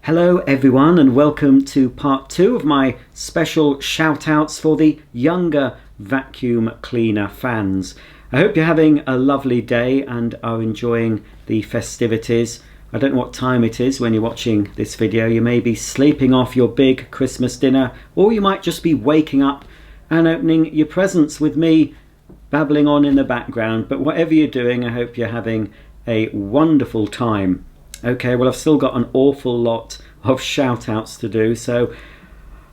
Hello everyone and welcome to part 2 of my special shout-outs for the younger vacuum cleaner fans. I hope you're having a lovely day and are enjoying the festivities. I don't know what time it is when you're watching this video. You may be sleeping off your big Christmas dinner, or you might just be waking up and opening your presents with me babbling on in the background. But whatever you're doing, I hope you're having a wonderful time. Okay, well, I've still got an awful lot of shout outs to do, so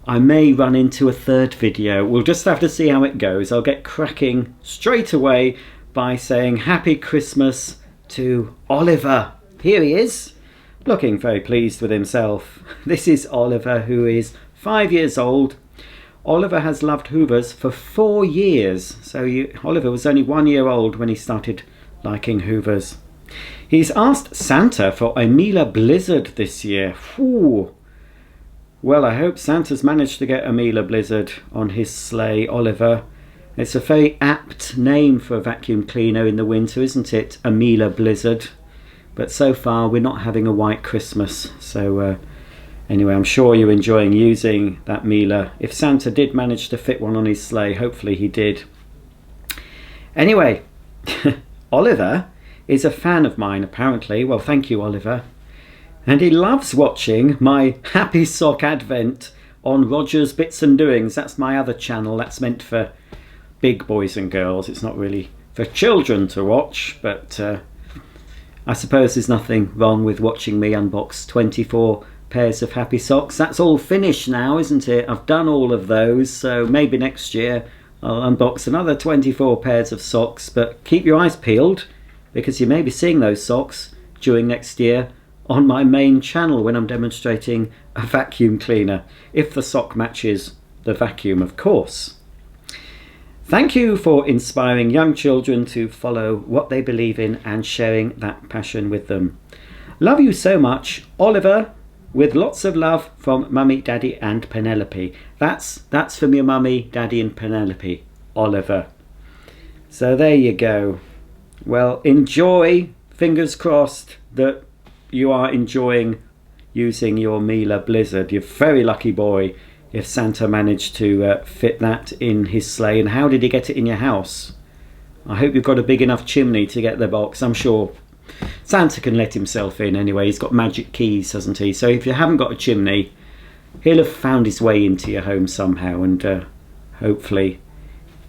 I may run into a third video. We'll just have to see how it goes. I'll get cracking straight away by saying Happy Christmas to Oliver. Here he is, looking very pleased with himself. This is Oliver, who is 5 years old. Oliver has loved Hoovers for 4 years, so Oliver was only 1 year old when he started liking Hoovers. He's asked Santa for a Mila Blizzard this year. Ooh. Well, I hope Santa's managed to get a Mila Blizzard on his sleigh, Oliver. It's a very apt name for a vacuum cleaner in the winter, isn't it? A Mila Blizzard. But so far we're not having a white Christmas. So anyway, I'm sure you're enjoying using that Mila. If Santa did manage to fit one on his sleigh, hopefully he did. Anyway, Oliver is a fan of mine apparently. Well, thank you, Oliver. And he loves watching my Happy Sock Advent on Roger's Bits and Doings. That's my other channel. That's meant for big boys and girls. It's not really for children to watch, but I suppose there's nothing wrong with watching me unbox 24 pairs of Happy Socks. That's all finished now, isn't it? I've done all of those, so maybe next year I'll unbox another 24 pairs of socks, but keep your eyes peeled, because you may be seeing those socks during next year on my main channel when I'm demonstrating a vacuum cleaner, if the sock matches the vacuum, of course. Thank you for inspiring young children to follow what they believe in and sharing that passion with them. Love you so much, Oliver, with lots of love from Mummy, Daddy and Penelope. That's from your Mummy, Daddy and Penelope, Oliver. So there you go. Well, enjoy, fingers crossed that you are enjoying using your Mila Blizzard. You're a very lucky boy if Santa managed to fit that in his sleigh. And how did he get it in your house? I hope you've got a big enough chimney to get the box. I'm sure Santa can let himself in anyway. He's got magic keys, hasn't he? So if you haven't got a chimney, he'll have found his way into your home somehow, and hopefully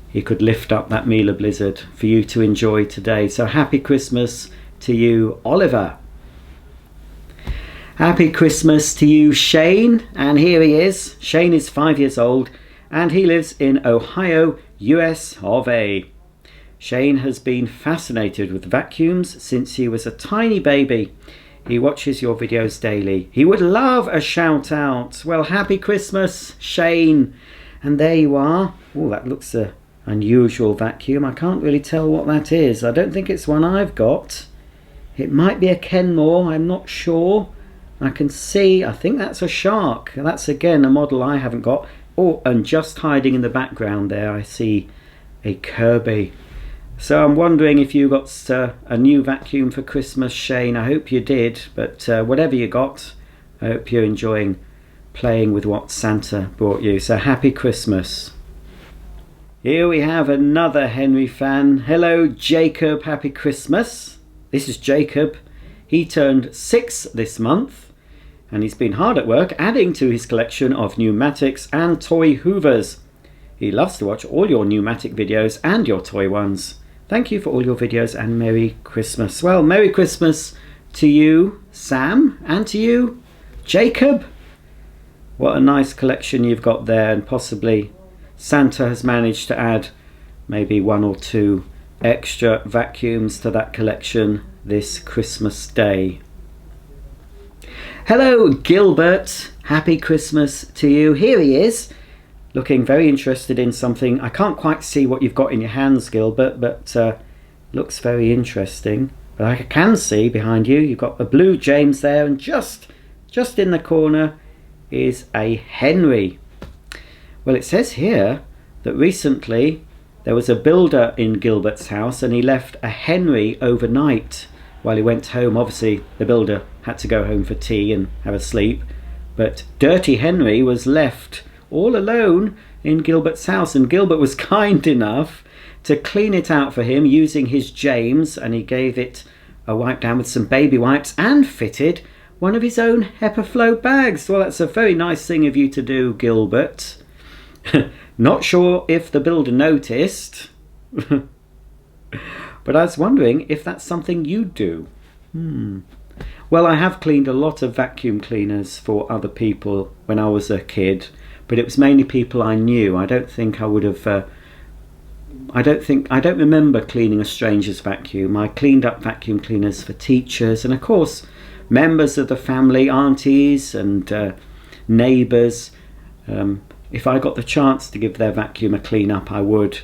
he could lift up that Mila Blizzard for you to enjoy today. So happy Christmas to you, Oliver. Happy Christmas to you, Shane. And here he is. Shane is 5 years old and he lives in Ohio, US of A. Shane has been fascinated with vacuums since he was a tiny baby. He watches your videos daily. He would love a shout out. Well, happy Christmas, Shane. And there you are. Oh, that looks a unusual vacuum. I can't really tell what that is. I don't think it's one I've got. It might be a Kenmore, I'm not sure. I can see, I think that's a Shark. That's again a model I haven't got. Oh, and just hiding in the background there I see a Kirby. So I'm wondering if you got a new vacuum for Christmas, Shane. I hope you did, but whatever you got, I hope you're enjoying playing with what Santa brought you. So happy Christmas. Here we have another Henry fan. Hello, Jacob. Happy Christmas. This is Jacob. He turned 6 this month, and he's been hard at work adding to his collection of pneumatics and toy Hoovers. He loves to watch all your pneumatic videos and your toy ones. Thank you for all your videos and Merry Christmas. Well, Merry Christmas to you, Sam, and to you, Jacob. What a nice collection you've got there, and possibly Santa has managed to add maybe 1 or 2 extra vacuums to that collection this Christmas Day. Hello, Gilbert. Happy Christmas to you. Here he is, looking very interested in something. I can't quite see what you've got in your hands, Gilbert, but looks very interesting. But I can see behind you, you've got a blue James there, and just in the corner is a Henry. Well, it says here that recently there was a builder in Gilbert's house and he left a Henry overnight. while he went home. Obviously the builder had to go home for tea and have a sleep, but Dirty Henry was left all alone in Gilbert's house, and Gilbert was kind enough to clean it out for him using his James, and he gave it a wipe down with some baby wipes and fitted one of his own HEPA-Flow bags. Well, that's a very nice thing of you to do, Gilbert. Not sure if the builder noticed, but I was wondering if that's something you do. Well, I have cleaned a lot of vacuum cleaners for other people when I was a kid, but it was mainly people I knew. I don't think I would have I don't remember cleaning a stranger's vacuum. I cleaned up vacuum cleaners for teachers and of course members of the family, aunties and neighbours. If I got the chance to give their vacuum a clean up, I would,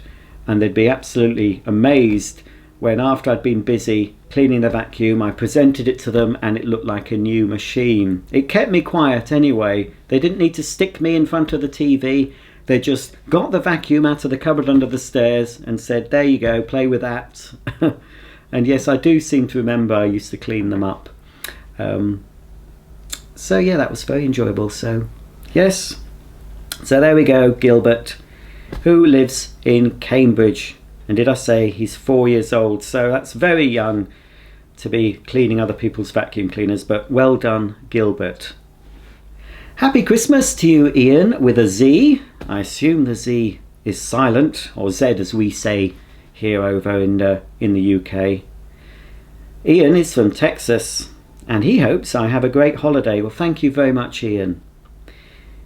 and they'd be absolutely amazed when, after I'd been busy cleaning the vacuum, I presented it to them and it looked like a new machine. It kept me quiet anyway. They didn't need to stick me in front of the TV. They just got the vacuum out of the cupboard under the stairs and said, there you go, play with that. And yes, I do seem to remember I used to clean them up. So yeah, that was very enjoyable. So yes, so there we go, Gilbert, who lives in Cambridge. And did I say he's 4 years old? So that's very young to be cleaning other people's vacuum cleaners, but well done, Gilbert. Happy Christmas to you, Ian, with a Z. I assume the Z is silent, or Z as we say here over in the UK. Ian is from Texas, and he hopes I have a great holiday. Well, thank you very much, Ian.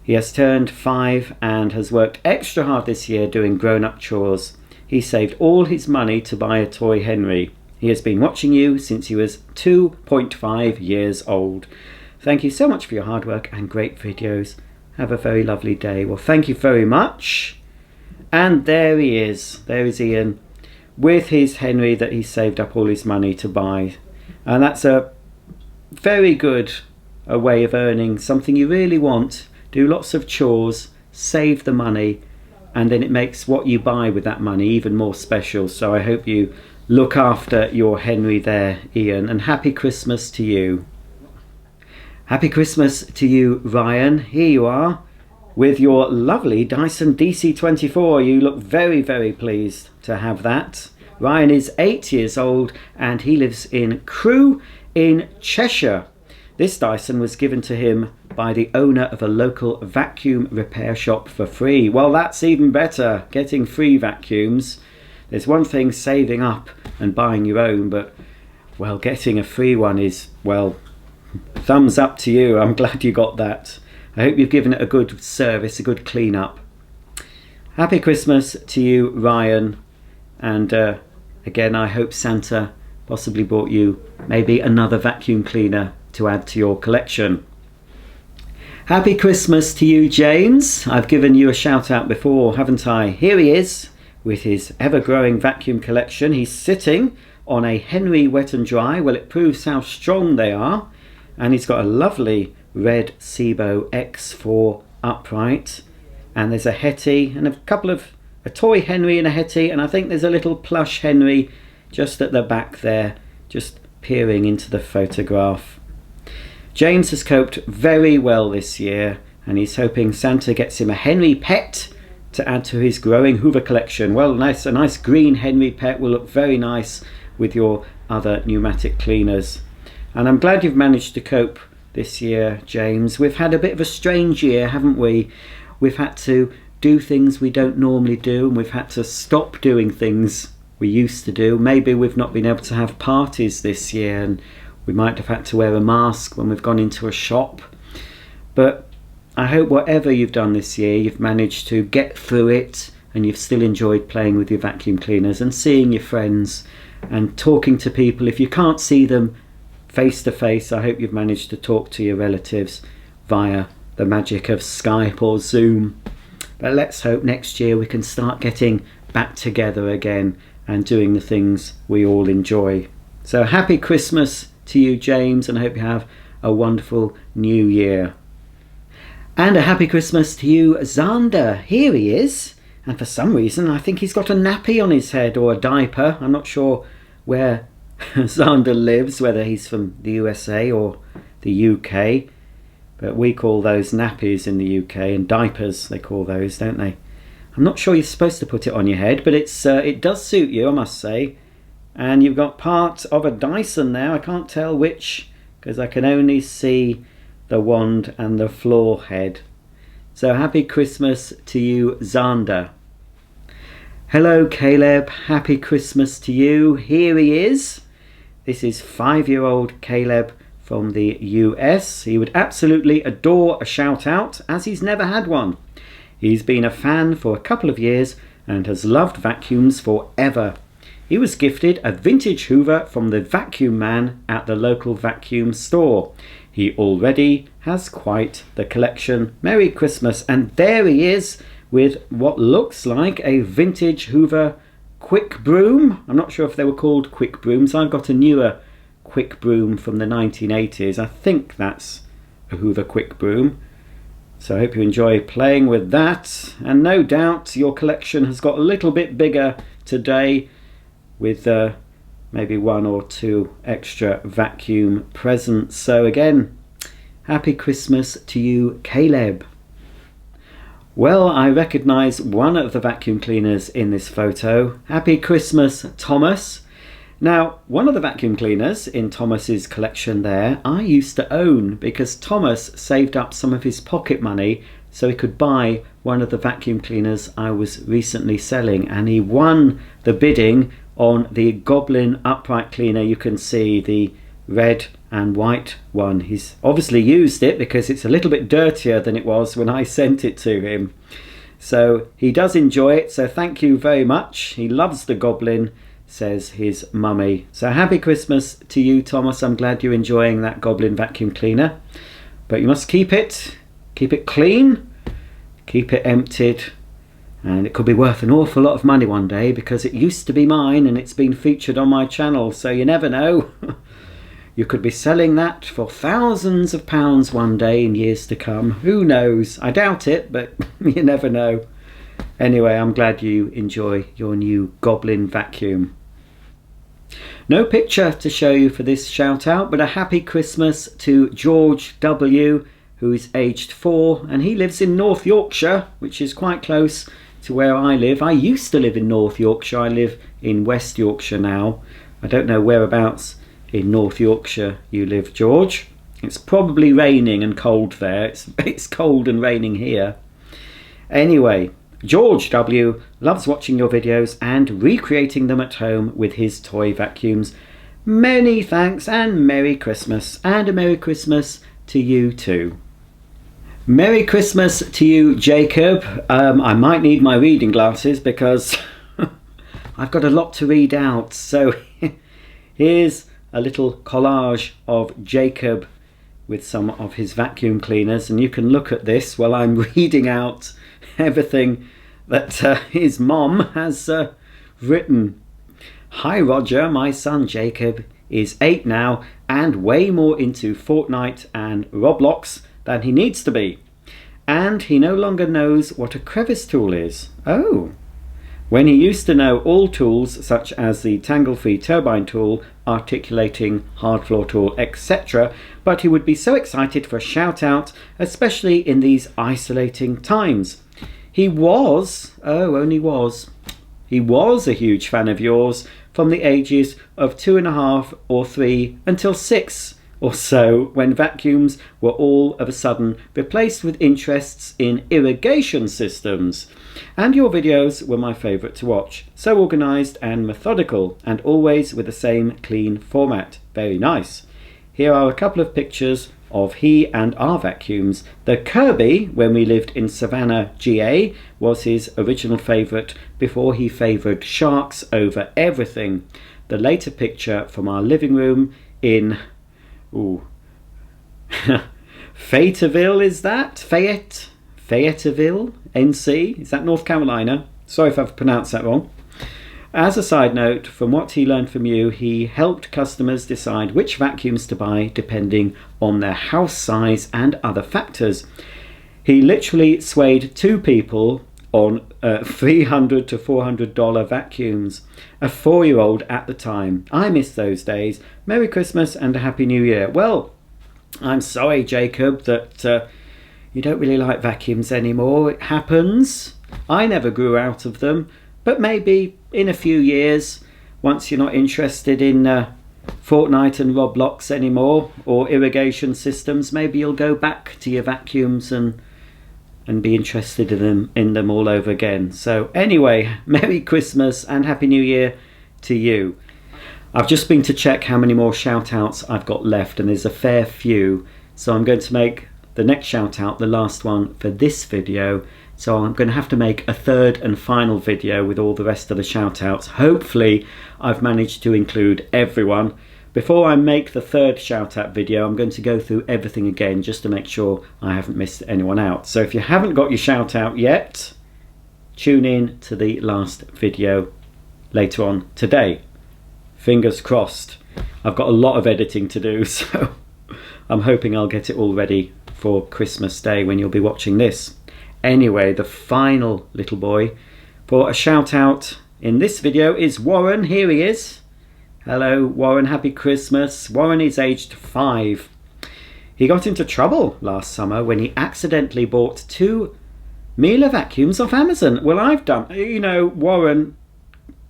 He has turned 5 and has worked extra hard this year doing grown-up chores. He saved all his money to buy a toy Henry. He has been watching you since he was 2.5 years old. Thank you so much for your hard work and great videos. Have a very lovely day. Well, thank you very much. And there he is. There is Ian with his Henry that he saved up all his money to buy. And that's a very good way of earning something you really want. Do lots of chores, save the money, and then it makes what you buy with that money even more special. So I hope you look after your Henry there, Ian, and happy Christmas to you. Happy Christmas to you, Ryan. Here you are with your lovely Dyson DC24. You look very, very pleased to have that. Ryan is 8 years old and he lives in Crewe in Cheshire. This Dyson was given to him by the owner of a local vacuum repair shop for free. Well, that's even better, getting free vacuums. There's one thing saving up and buying your own, but well, getting a free one is, well, thumbs up to you. I'm glad you got that. I hope you've given it a good service, a good clean up. Happy Christmas to you, Ryan. And again, I hope Santa possibly bought you maybe another vacuum cleaner to add to your collection. Happy Christmas to you, James. I've given you a shout out before, haven't I? Here he is with his ever-growing vacuum collection. He's sitting on a Henry Wet and Dry. Well, it proves how strong they are. And he's got a lovely red Sebo X4 upright. And there's a Hetty and a toy Henry and a Hetty. And I think there's a little plush Henry just at the back there, just peering into the photograph. James has coped very well this year, and he's hoping Santa gets him a Henry pet to add to his growing Hoover collection. Well, a nice green Henry pet will look very nice with your other pneumatic cleaners. And I'm glad you've managed to cope this year, James. We've had a bit of a strange year, haven't we? We've had to do things we don't normally do, and we've had to stop doing things we used to do. Maybe we've not been able to have parties this year, and we might have had to wear a mask when we've gone into a shop. But I hope whatever you've done this year, you've managed to get through it and you've still enjoyed playing with your vacuum cleaners and seeing your friends and talking to people. If you can't see them face to face, I hope you've managed to talk to your relatives via the magic of Skype or Zoom. But let's hope next year we can start getting back together again and doing the things we all enjoy. So happy Christmas to you, James, and I hope you have a wonderful new year. And a happy Christmas to you, Xander. Here he is, and for some reason I think he's got a nappy on his head or a diaper. I'm not sure Xander lives, whether he's from the USA or the UK. But we call those nappies in the UK, and diapers they call those, don't they? I'm not sure you're supposed to put it on your head, but it does suit you, I must say. And you've got part of a Dyson there. I can't tell which, because I can only see the wand and the floor head. So happy Christmas to you, Xander. Hello, Caleb. Happy Christmas to you. Here he is. This is 5-year-old Caleb from the US. He would absolutely adore a shout out, as he's never had one. He's been a fan for a couple of years and has loved vacuums forever. He was gifted a vintage Hoover from the vacuum man at the local vacuum store. He already has quite the collection. Merry Christmas. And there he is with what looks like a vintage Hoover quick broom. I'm not sure if they were called quick brooms. I've got a newer quick broom from the 1980s. I think that's a Hoover quick broom. So I hope you enjoy playing with that. And no doubt your collection has got a little bit bigger today with maybe 1 or 2 extra vacuum presents. So again, happy Christmas to you, Caleb. Well, I recognise one of the vacuum cleaners in this photo. Happy Christmas, Thomas. Now, one of the vacuum cleaners in Thomas's collection there, I used to own, because Thomas saved up some of his pocket money so he could buy one of the vacuum cleaners I was recently selling, and he won the bidding on the Goblin upright cleaner. You can see the red and white one. He's obviously used it because it's a little bit dirtier than it was when I sent it to him. So he does enjoy it, so thank you very much. He loves the Goblin, says his mummy. So happy Christmas to you, Thomas. I'm glad you're enjoying that Goblin vacuum cleaner. But you must keep it clean, keep it emptied, and it could be worth an awful lot of money one day, because it used to be mine and it's been featured on my channel, so you never know. You could be selling that for thousands of pounds one day in years to come. Who knows? I doubt it, but you never know. Anyway, I'm glad you enjoy your new Goblin vacuum. No picture to show you for this shout out, but a happy Christmas to George W, who is aged 4, and he lives in North Yorkshire, which is quite close to where I live. I used to live in North Yorkshire. I live in West Yorkshire now. I don't know whereabouts in North Yorkshire you live, George. It's probably raining and cold there. It's cold and raining here. Anyway, George W loves watching your videos and recreating them at home with his toy vacuums. Many thanks and Merry Christmas, and a Merry Christmas to you too. Merry Christmas to you, Jacob. I might need my reading glasses because I've got a lot to read out. So here's a little collage of Jacob with some of his vacuum cleaners, and you can look at this while I'm reading out everything that his mom has written. Hi Roger, my son Jacob is 8 now and way more into Fortnite and Roblox than he needs to be, and he no longer knows what a crevice tool is. Oh, when he used to know all tools such as the tangle-free turbine tool, articulating hard floor tool, etc., but he would be so excited for a shout out, especially in these isolating times. He was, he was a huge fan of yours from the ages of 2.5 or 3 until 6 or so, when vacuums were all of a sudden replaced with interests in irrigation systems. And your videos were my favourite to watch. So organised and methodical, and always with the same clean format. Very nice. Here are a couple of pictures of he and our vacuums. The Kirby, when we lived in Savannah, GA, was his original favourite before he favoured sharks over everything. The later picture from our living room in Fayetteville, is that? Fayetteville, NC? Is that North Carolina? Sorry if I've pronounced that wrong. As a side note, from what he learned from you, he helped customers decide which vacuums to buy depending on their house size and other factors. He literally swayed 2 people on $300 to $400 vacuums. A 4-year-old at the time. I miss those days. Merry Christmas and a Happy New Year. Well, I'm sorry, Jacob, that you don't really like vacuums anymore. It happens. I never grew out of them, but maybe in a few years, once you're not interested in Fortnite and Roblox anymore, or irrigation systems, maybe you'll go back to your vacuums and be interested in them all over again. So anyway, Merry Christmas and Happy New Year to you. I've just been to check how many more shout outs I've got left, and there's a fair few, so I'm going to make the next shout out the last one for this video. So I'm going to have to make a third and final video with all the rest of the shout outs. Hopefully I've managed to include everyone. Before I make the third shout out video, I'm going to go through everything again just to make sure I haven't missed anyone out. So if you haven't got your shout out yet, tune in to the last video later on today. Fingers crossed. I've got a lot of editing to do, so I'm hoping I'll get it all ready for Christmas Day when you'll be watching this. Anyway, the final little boy for a shout out in this video is Warren. Here he is. Hello Warren, happy Christmas. Warren is aged 5. He got into trouble last summer when he accidentally bought 2 Miele vacuums off Amazon. Well, I've done, Warren,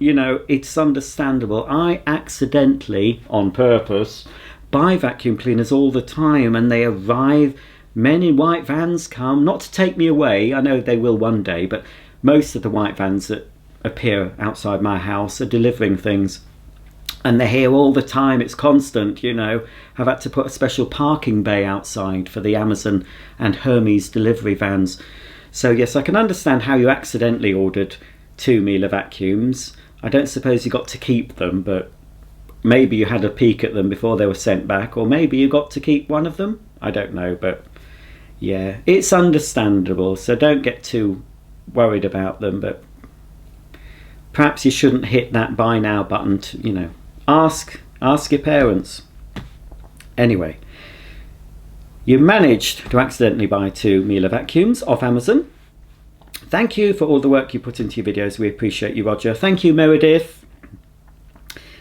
it's understandable. I accidentally, on purpose, buy vacuum cleaners all the time, and they arrive. Men in white vans come, not to take me away, I know they will one day, but most of the white vans that appear outside my house are delivering things. And they're here all the time, it's constant, I've had to put a special parking bay outside for the Amazon and Hermes delivery vans. So yes, I can understand how you accidentally ordered 2 Miele vacuums. I don't suppose you got to keep them, but maybe you had a peek at them before they were sent back, or maybe you got to keep one of them. I don't know, but yeah, it's understandable, so don't get too worried about them, but perhaps you shouldn't hit that buy now button to, ask your parents. Anyway, you managed to accidentally buy 2 Miele vacuums off Amazon. Thank you for all the work you put into your videos. We appreciate you, Roger. Thank you, Meredith.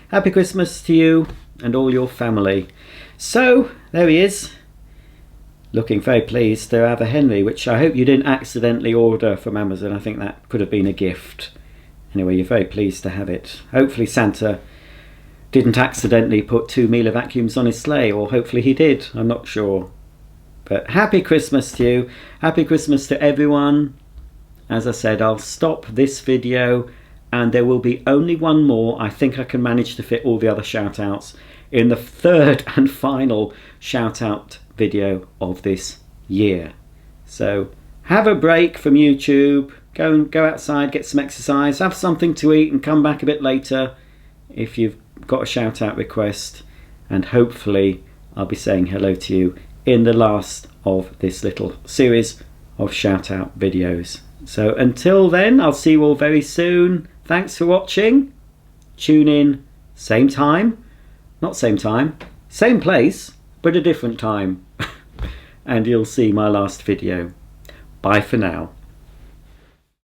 Happy Christmas to you and all your family. So there he is, looking very pleased to have a Henry, which I hope you didn't accidentally order from Amazon. I think that could have been a gift. Anyway, you're very pleased to have it. Hopefully Santa didn't accidentally put 2 Miele vacuums on his sleigh, or hopefully he did, I'm not sure. But happy Christmas to you. Happy Christmas to everyone. As I said, I'll stop this video and there will be only one more. I think I can manage to fit all the other shout outs in the third and final shout out video of this year. So have a break from YouTube, go outside, get some exercise, have something to eat, and come back a bit later if you've got a shout out request, and hopefully I'll be saying hello to you in the last of this little series of shout out videos. So until then, I'll see you all very soon. Thanks for watching. Tune in same time, not same time, same place, but a different time, and you'll see my last video. Bye for now.